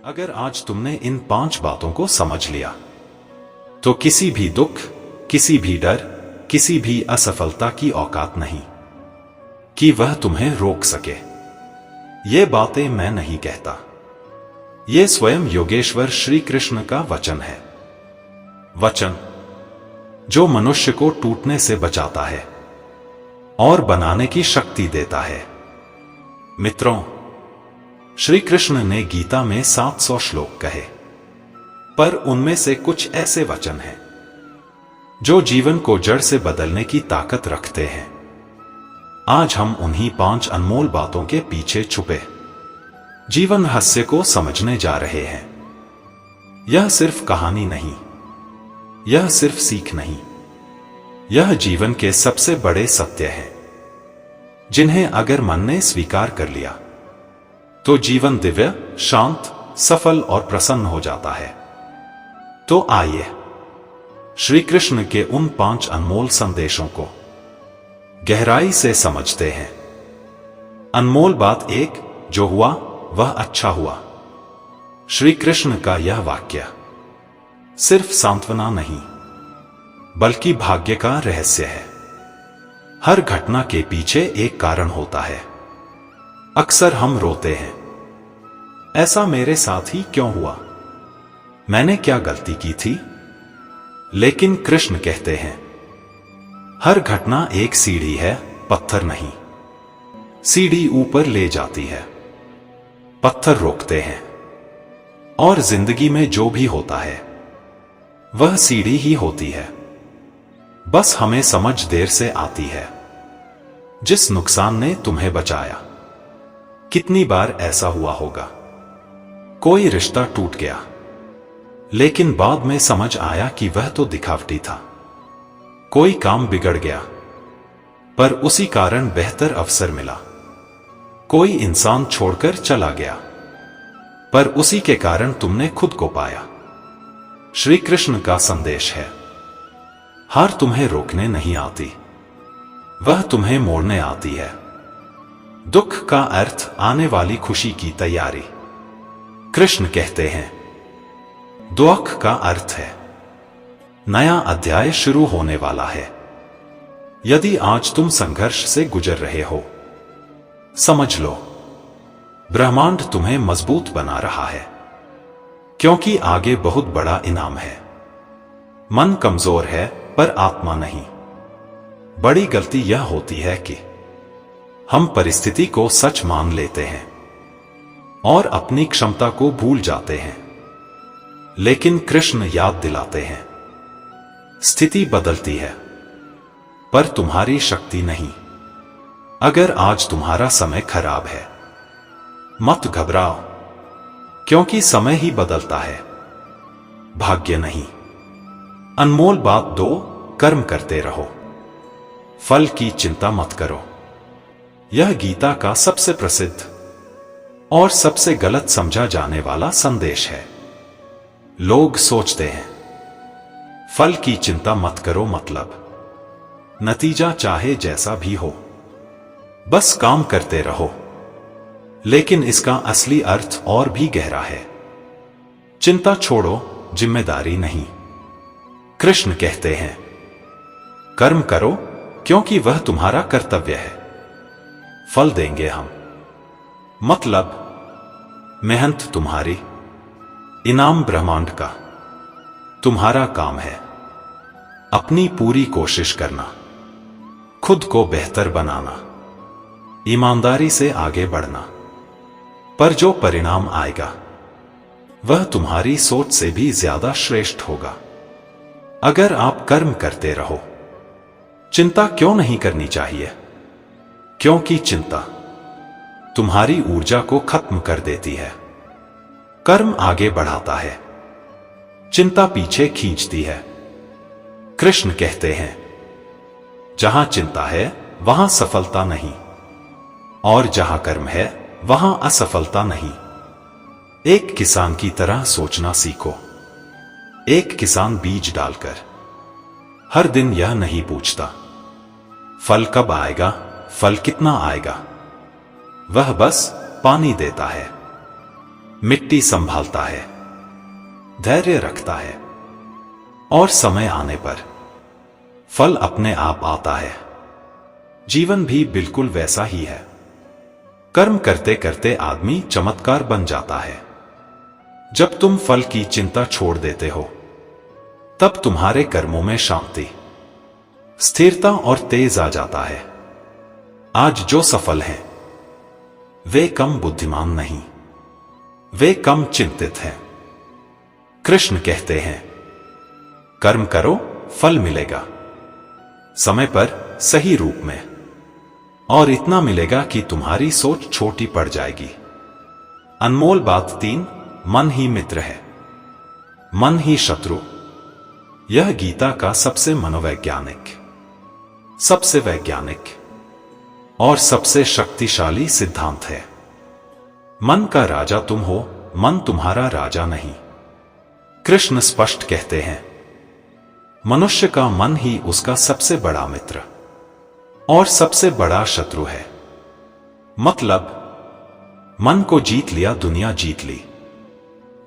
अगर आज तुमने इन 5 बातों को समझ लिया तो किसी भी दुख, किसी भी डर, किसी भी असफलता की औकात नहीं कि वह तुम्हें रोक सके। ये बातें मैं नहीं कहता, ये स्वयं योगेश्वर श्री कृष्ण का वचन है। वचन जो मनुष्य को टूटने से बचाता है और बनाने की शक्ति देता है। मित्रों, श्री कृष्ण ने गीता में 700 श्लोक कहे, पर उनमें से कुछ ऐसे वचन हैं जो जीवन को जड़ से बदलने की ताकत रखते हैं। आज हम उन्हीं 5 अनमोल बातों के पीछे छुपे जीवन रहस्य को समझने जा रहे हैं। यह सिर्फ कहानी नहीं, यह सिर्फ सीख नहीं, यह जीवन के सबसे बड़े सत्य हैं जिन्हें अगर मन ने स्वीकार कर लिया तो जीवन दिव्य, शांत, सफल और प्रसन्न हो जाता है। तो आइए श्री कृष्ण के उन 5 अनमोल संदेशों को गहराई से समझते हैं। अनमोल बात 1, जो हुआ वह अच्छा हुआ। श्री कृष्ण का यह वाक्य सिर्फ सांत्वना नहीं बल्कि भाग्य का रहस्य है। हर घटना के पीछे एक कारण होता है। अक्सर हम रोते हैं, ऐसा मेरे साथ ही क्यों हुआ, मैंने क्या गलती की थी। लेकिन कृष्ण कहते हैं, हर घटना एक सीढ़ी है, पत्थर नहीं। सीढ़ी ऊपर ले जाती है, पत्थर रोकते हैं। और जिंदगी में जो भी होता है वह सीढ़ी ही होती है, बस हमें समझ देर से आती है। जिस नुकसान ने तुम्हें बचाया, कितनी बार ऐसा हुआ होगा, कोई रिश्ता टूट गया लेकिन बाद में समझ आया कि वह तो दिखावटी था। कोई काम बिगड़ गया पर उसी कारण बेहतर अवसर मिला। कोई इंसान छोड़कर चला गया पर उसी के कारण तुमने खुद को पाया। श्री कृष्ण का संदेश है, हार तुम्हें रोकने नहीं आती, वह तुम्हें मोड़ने आती है। दुख का अर्थ आने वाली खुशी की तैयारी। कृष्ण कहते हैं, दुख का अर्थ है नया अध्याय शुरू होने वाला है। यदि आज तुम संघर्ष से गुजर रहे हो, समझ लो ब्रह्मांड तुम्हें मजबूत बना रहा है, क्योंकि आगे बहुत बड़ा इनाम है। मन कमजोर है पर आत्मा नहीं। बड़ी गलती यह होती है कि हम परिस्थिति को सच मान लेते हैं और अपनी क्षमता को भूल जाते हैं। लेकिन कृष्ण याद दिलाते हैं, स्थिति बदलती है पर तुम्हारी शक्ति नहीं। अगर आज तुम्हारा समय खराब है, मत घबराओ, क्योंकि समय ही बदलता है, भाग्य नहीं। अनमोल बात 2, कर्म करते रहो, फल की चिंता मत करो। यह गीता का सबसे प्रसिद्ध और सबसे गलत समझा जाने वाला संदेश है। लोग सोचते हैं फल की चिंता मत करो, मतलब नतीजा चाहे जैसा भी हो, बस काम करते रहो। लेकिन इसका असली अर्थ और भी गहरा है। चिंता छोड़ो, जिम्मेदारी नहीं। कृष्ण कहते हैं, कर्म करो क्योंकि वह तुम्हारा कर्तव्य है, फल देंगे हम। मतलब मेहनत तुम्हारी, इनाम ब्रह्मांड का। तुम्हारा काम है अपनी पूरी कोशिश करना, खुद को बेहतर बनाना, ईमानदारी से आगे बढ़ना। पर जो परिणाम आएगा वह तुम्हारी सोच से भी ज्यादा श्रेष्ठ होगा। अगर आप कर्म करते रहो, चिंता क्यों नहीं करनी चाहिए? क्योंकि चिंता तुम्हारी ऊर्जा को खत्म कर देती है। कर्म आगे बढ़ाता है, चिंता पीछे खींचती है। कृष्ण कहते हैं, जहां चिंता है वहां सफलता नहीं, और जहां कर्म है वहां असफलता नहीं। एक किसान की तरह सोचना सीखो। एक किसान बीज डालकर हर दिन यह नहीं पूछता फल कब आएगा, फल कितना आएगा, वह बस पानी देता है। मिट्टी संभालता है, धैर्य रखता है, और समय आने पर फल अपने आप आता है। जीवन भी बिल्कुल वैसा ही है। कर्म करते करते आदमी चमत्कार बन जाता है। जब तुम फल की चिंता छोड़ देते हो, तब तुम्हारे कर्मों में शांति, स्थिरता और तेज आ जाता है। आज जो सफल हैं, वे कम बुद्धिमान नहीं, वे कम चिंतित हैं। कृष्ण कहते हैं, कर्म करो, फल मिलेगा, समय पर, सही रूप में, और इतना मिलेगा कि तुम्हारी सोच छोटी पड़ जाएगी। अनमोल बात 3, मन ही मित्र है, मन ही शत्रु। यह गीता का सबसे मनोवैज्ञानिक, सबसे वैज्ञानिक और सबसे शक्तिशाली सिद्धांत है। मन का राजा तुम हो, मन तुम्हारा राजा नहीं। कृष्ण स्पष्ट कहते हैं, मनुष्य का मन ही उसका सबसे बड़ा मित्र और सबसे बड़ा शत्रु है। मतलब, मन को जीत लिया, दुनिया जीत ली।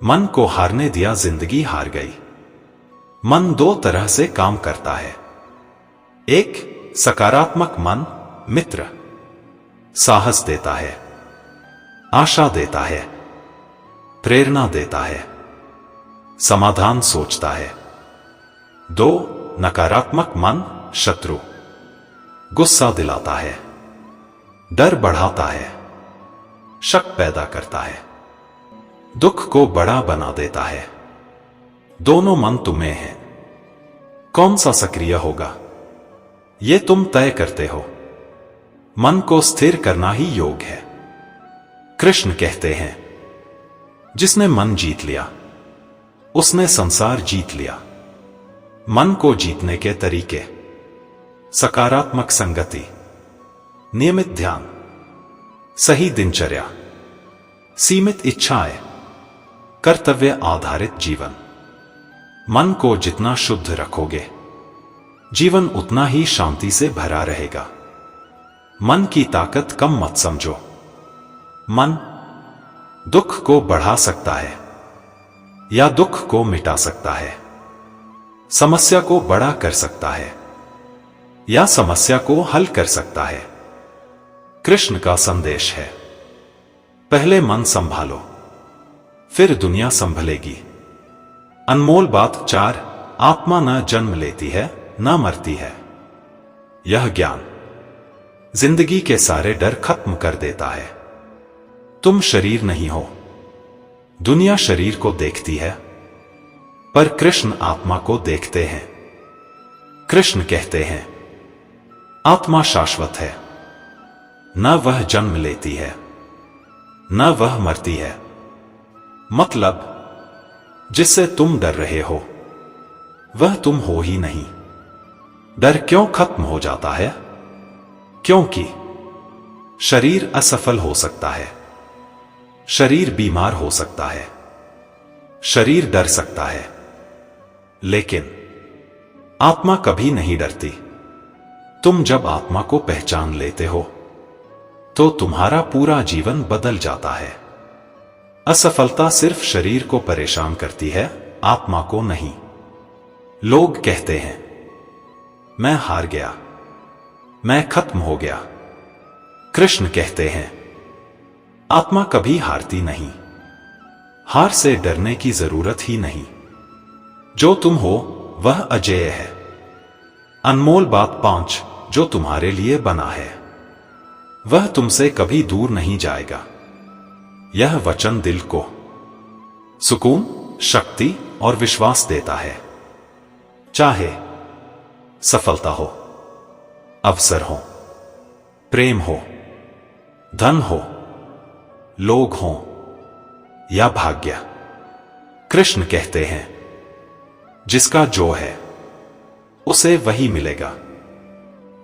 मन को हारने दिया, जिंदगी हार गई। मन 2 तरह से काम करता है। एक, सकारात्मक मन, मित्र, साहस देता है, आशा देता है, प्रेरणा देता है, समाधान सोचता है। 2, नकारात्मक मन, शत्रु, गुस्सा दिलाता है, डर बढ़ाता है, शक पैदा करता है, दुख को बड़ा बना देता है। दोनों मन तुम्हें हैं। कौन सा सक्रिय होगा, ये तुम तय करते हो। मन को स्थिर करना ही योग है। कृष्ण कहते हैं, जिसने मन जीत लिया, उसने संसार जीत लिया। मन को जीतने के तरीके: सकारात्मक संगति, नियमित ध्यान, सही दिनचर्या, सीमित इच्छाएं, कर्तव्य आधारित जीवन। मन को जितना शुद्ध रखोगे, जीवन उतना ही शांति से भरा रहेगा। मन की ताकत कम मत समझो। मन दुख को बढ़ा सकता है या दुख को मिटा सकता है, समस्या को बड़ा कर सकता है या समस्या को हल कर सकता है। कृष्ण का संदेश है, पहले मन संभालो, फिर दुनिया संभलेगी। अनमोल बात 4, आत्मा न जन्म लेती है, न मरती है। यह ज्ञान जिंदगी के सारे डर खत्म कर देता है। तुम शरीर नहीं हो। दुनिया शरीर को देखती है, पर कृष्ण आत्मा को देखते हैं। कृष्ण कहते हैं, आत्मा शाश्वत है, न वह जन्म लेती है, न वह मरती है। मतलब, जिससे तुम डर रहे हो, वह तुम हो ही नहीं। डर क्यों खत्म हो जाता है? क्योंकि शरीर असफल हो सकता है, शरीर बीमार हो सकता है, शरीर डर सकता है, लेकिन आत्मा कभी नहीं डरती। तुम जब आत्मा को पहचान लेते हो, तो तुम्हारा पूरा जीवन बदल जाता है। असफलता सिर्फ शरीर को परेशान करती है, आत्मा को नहीं। लोग कहते हैं, मैं हार गया, मैं खत्म हो गया। कृष्ण कहते हैं, आत्मा कभी हारती नहीं। हार से डरने की जरूरत ही नहीं। जो तुम हो, वह अजेय है। अनमोल बात 5, जो तुम्हारे लिए बना है, वह तुमसे कभी दूर नहीं जाएगा। यह वचन दिल को सुकून, शक्ति और विश्वास देता है। चाहे सफलता हो, अवसर हो, प्रेम हो, धन हो, लोग हो या भाग्य, कृष्ण कहते हैं, जिसका जो है उसे वही मिलेगा।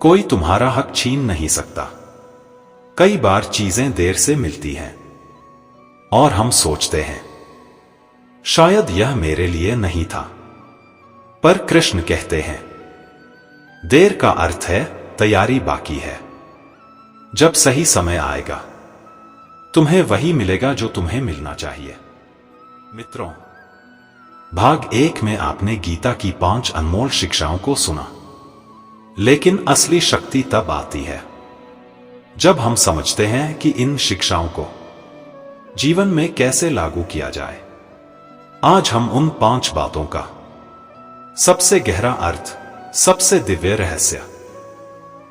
कोई तुम्हारा हक छीन नहीं सकता। कई बार चीजें देर से मिलती हैं और हम सोचते हैं, शायद यह मेरे लिए नहीं था। पर कृष्ण कहते हैं, देर का अर्थ है तैयारी बाकी है। जब सही समय आएगा, तुम्हें वही मिलेगा जो तुम्हें मिलना चाहिए। मित्रों, भाग 1 में आपने गीता की 5 अनमोल शिक्षाओं को सुना। लेकिन असली शक्ति तब आती है जब हम समझते हैं कि इन शिक्षाओं को जीवन में कैसे लागू किया जाए। आज हम उन 5 बातों का सबसे गहरा अर्थ, सबसे दिव्य रहस्य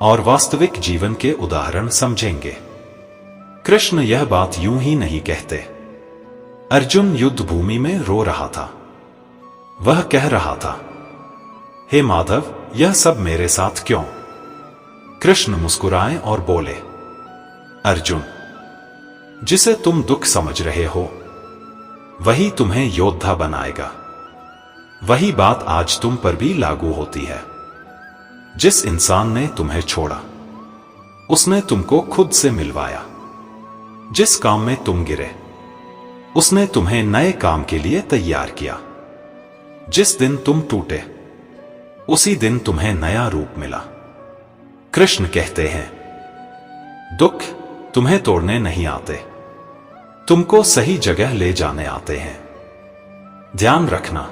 और वास्तविक जीवन के उदाहरण समझेंगे। कृष्ण यह बात यूं ही नहीं कहते। अर्जुन युद्ध भूमि में रो रहा था। वह कह रहा था, हे माधव, यह सब मेरे साथ क्यों? कृष्ण मुस्कुराए और बोले, अर्जुन, जिसे तुम दुख समझ रहे हो वही तुम्हें योद्धा बनाएगा। वही बात आज तुम पर भी लागू होती है। जिस इंसान ने तुम्हें छोड़ा उसने तुमको खुद से मिलवाया। जिस काम में तुम गिरे उसने तुम्हें नए काम के लिए तैयार किया। जिस दिन तुम टूटे उसी दिन तुम्हें नया रूप मिला। कृष्ण कहते हैं, दुख तुम्हें तोड़ने नहीं आते, तुमको सही जगह ले जाने आते हैं। ध्यान रखना,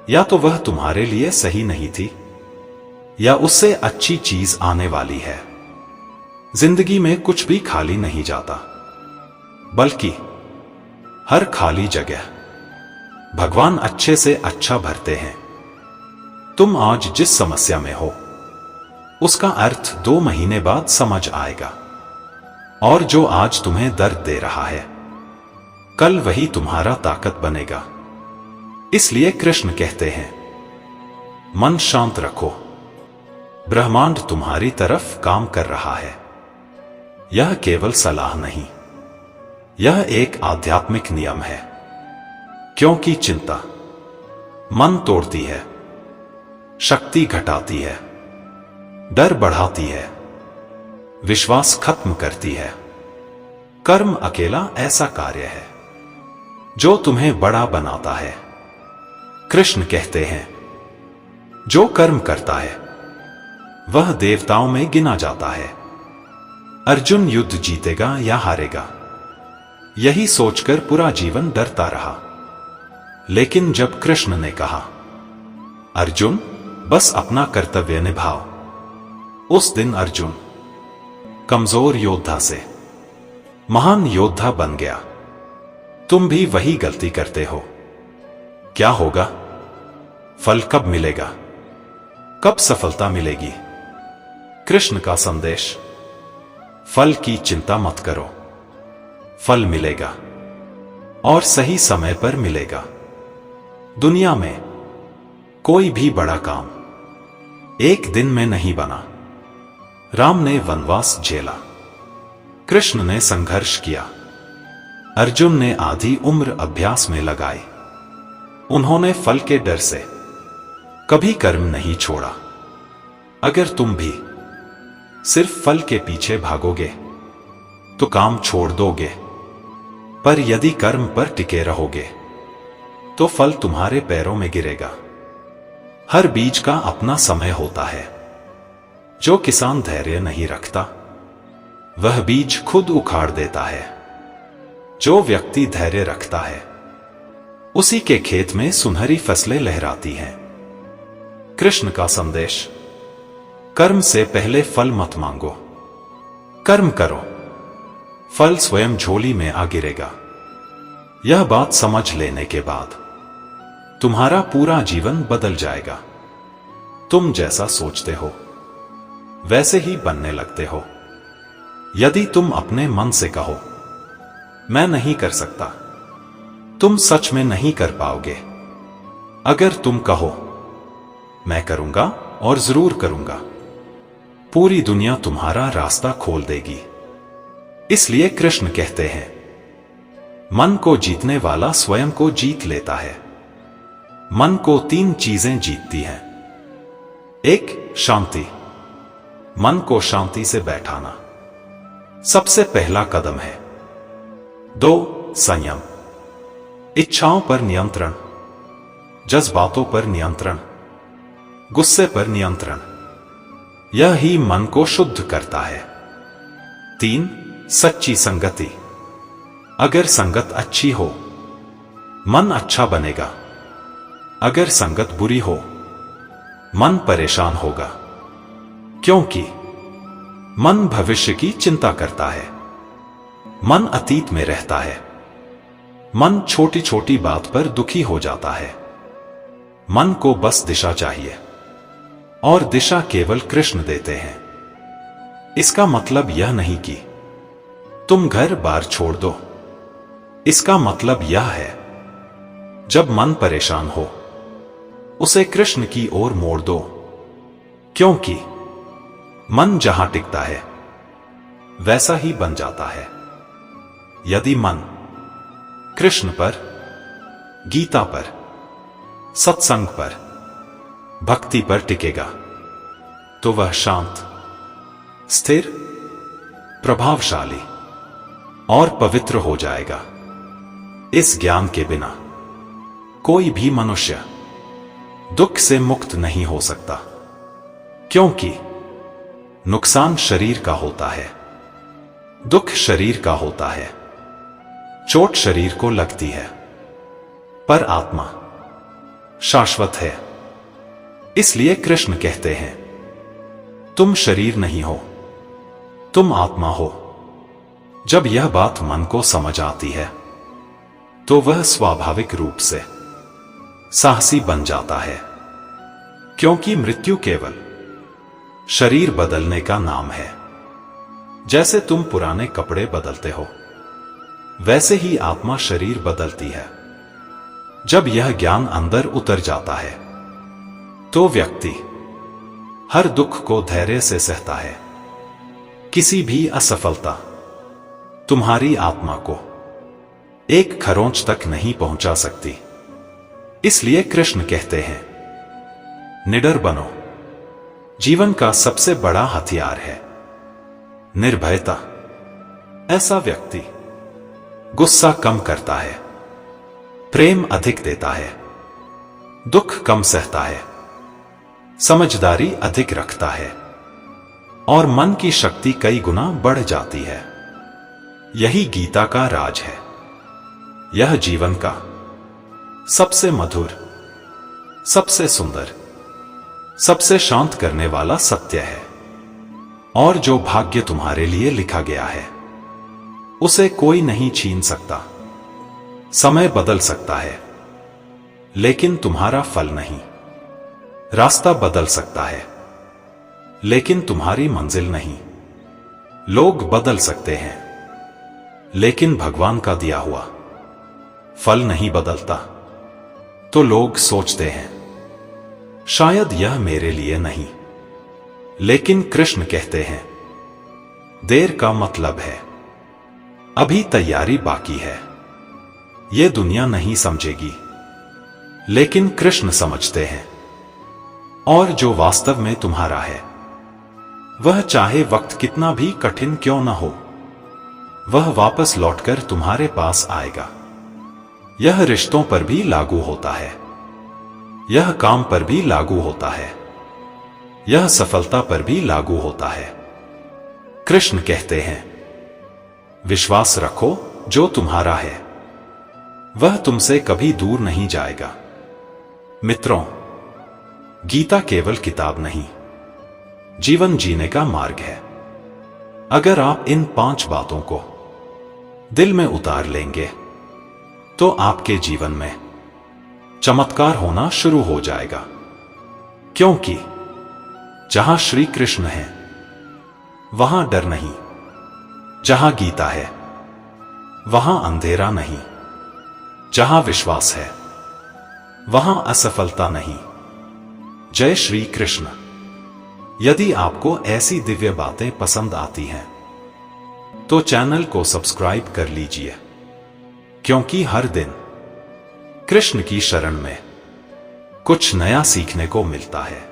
या तो वह तुम्हारे लिए सही नहीं थी या उससे अच्छी चीज आने वाली है। जिंदगी में कुछ भी खाली नहीं जाता, बल्कि हर खाली जगह भगवान अच्छे से अच्छा भरते हैं। तुम आज जिस समस्या में हो उसका अर्थ 2 महीने बाद समझ आएगा। और जो आज तुम्हें दर्द दे रहा है कल वही तुम्हारा ताकत बनेगा। इसलिए कृष्ण कहते हैं, मन शांत रखो, ब्रह्मांड तुम्हारी तरफ काम कर रहा है। यह केवल सलाह नहीं, यह एक आध्यात्मिक नियम है। क्योंकि चिंता मन तोड़ती है, शक्ति घटाती है, डर बढ़ाती है, विश्वास खत्म करती है। कर्म अकेला ऐसा कार्य है जो तुम्हें बड़ा बनाता है। कृष्ण कहते हैं, जो कर्म करता है वह देवताओं में गिना जाता है। अर्जुन युद्ध जीतेगा या हारेगा यही सोचकर पूरा जीवन डरता रहा। लेकिन जब कृष्ण ने कहा, अर्जुन, बस अपना कर्तव्य निभाओ, उस दिन अर्जुन कमजोर योद्धा से महान योद्धा बन गया। तुम भी वही गलती करते हो। क्या होगा? फल कब मिलेगा? कब सफलता मिलेगी? कृष्ण का संदेश, फल की चिंता मत करो, फल मिलेगा और सही समय पर मिलेगा। दुनिया में कोई भी बड़ा काम एक दिन में नहीं बना। राम ने वनवास झेला, कृष्ण ने संघर्ष किया, अर्जुन ने आधी उम्र अभ्यास में लगाई। उन्होंने फल के डर से कभी कर्म नहीं छोड़ा। अगर तुम भी सिर्फ फल के पीछे भागोगे तो काम छोड़ दोगे, पर यदि कर्म पर टिके रहोगे तो फल तुम्हारे पैरों में गिरेगा। हर बीज का अपना समय होता है। जो किसान धैर्य नहीं रखता वह बीज खुद उखाड़ देता है। जो व्यक्ति धैर्य रखता है उसी के खेत में सुनहरी फसलें लहराती हैं। कृष्ण का संदेश, कर्म से पहले फल मत मांगो, कर्म करो, फल स्वयं झोली में आ गिरेगा। यह बात समझ लेने के बाद तुम्हारा पूरा जीवन बदल जाएगा। तुम जैसा सोचते हो वैसे ही बनने लगते हो। यदि तुम अपने मन से कहो, मैं नहीं कर सकता, तुम सच में नहीं कर पाओगे। अगर तुम कहो, मैं करूंगा और जरूर करूंगा, पूरी दुनिया तुम्हारा रास्ता खोल देगी। इसलिए कृष्ण कहते हैं, मन को जीतने वाला स्वयं को जीत लेता है। मन को 3 चीजें जीतती हैं। 1, शांति, मन को शांति से बैठाना सबसे पहला कदम है। 2, संयम, इच्छाओं पर नियंत्रण, जज्बातों पर नियंत्रण, गुस्से पर नियंत्रण। यह ही मन को शुद्ध करता है। 3, सच्ची संगति, अगर संगत अच्छी हो मन अच्छा बनेगा। अगर संगत बुरी हो, मन परेशान होगा, क्योंकि मन भविष्य की चिंता करता है, मन अतीत में रहता है, मन छोटी छोटी बात पर दुखी हो जाता है। मन को बस दिशा चाहिए, और दिशा केवल कृष्ण देते हैं। इसका मतलब यह नहीं कि तुम घर बार छोड़ दो। इसका मतलब यह है, जब मन परेशान हो, उसे कृष्ण की ओर मोड़ दो, क्योंकि मन जहां टिकता है वैसा ही बन जाता है। यदि मन कृष्ण पर, गीता पर, सत्संग पर, भक्ति पर टिकेगा, तो वह शांत, स्थिर, प्रभावशाली और पवित्र हो जाएगा। इस ज्ञान के बिना कोई भी मनुष्य दुख से मुक्त नहीं हो सकता, क्योंकि नुकसान शरीर का होता है, दुख शरीर का होता है, चोट शरीर को लगती है, पर आत्मा शाश्वत है। इसलिए कृष्ण कहते हैं, तुम शरीर नहीं हो, तुम आत्मा हो। जब यह बात मन को समझ आती है, तो वह स्वाभाविक रूप से साहसी बन जाता है, क्योंकि मृत्यु केवल शरीर बदलने का नाम है। जैसे तुम पुराने कपड़े बदलते हो, वैसे ही आत्मा शरीर बदलती है। जब यह ज्ञान अंदर उतर जाता है, तो व्यक्ति हर दुख को धैर्य से सहता है। किसी भी असफलता तुम्हारी आत्मा को एक खरोंच तक नहीं पहुंचा सकती। इसलिए कृष्ण कहते हैं, निडर बनो। जीवन का सबसे बड़ा हथियार है निर्भयता। ऐसा व्यक्ति गुस्सा कम करता है, प्रेम अधिक देता है, दुख कम सहता है, समझदारी अधिक रखता है, और मन की शक्ति कई गुना बढ़ जाती है। यही गीता का राज है। यह जीवन का सबसे मधुर, सबसे सुंदर, सबसे शांत करने वाला सत्य है। और जो भाग्य तुम्हारे लिए लिखा गया है, उसे कोई नहीं छीन सकता। समय बदल सकता है, लेकिन तुम्हारा फल नहीं। रास्ता बदल सकता है, लेकिन तुम्हारी मंजिल नहीं। लोग बदल सकते हैं, लेकिन भगवान का दिया हुआ फल नहीं बदलता। तो लोग सोचते हैं, शायद यह मेरे लिए नहीं, लेकिन कृष्ण कहते हैं, देर का मतलब है अभी तैयारी बाकी है। यह दुनिया नहीं समझेगी, लेकिन कृष्ण समझते हैं। और जो वास्तव में तुम्हारा है, वह चाहे वक्त कितना भी कठिन क्यों न हो, वह वापस लौटकर तुम्हारे पास आएगा। यह रिश्तों पर भी लागू होता है, यह काम पर भी लागू होता है, यह सफलता पर भी लागू होता है। कृष्ण कहते हैं, विश्वास रखो, जो तुम्हारा है वह तुमसे कभी दूर नहीं जाएगा। मित्रों, गीता केवल किताब नहीं, जीवन जीने का मार्ग है। अगर आप इन 5 बातों को दिल में उतार लेंगे, तो आपके जीवन में चमत्कार होना शुरू हो जाएगा। क्योंकि जहां श्री कृष्ण है, वहां डर नहीं। जहां गीता है, वहां अंधेरा नहीं। जहां विश्वास है, वहां असफलता नहीं। जय श्री कृष्ण। यदि आपको ऐसी दिव्य बातें पसंद आती हैं, तो चैनल को सब्सक्राइब कर लीजिए, क्योंकि हर दिन कृष्ण की शरण में कुछ नया सीखने को मिलता है।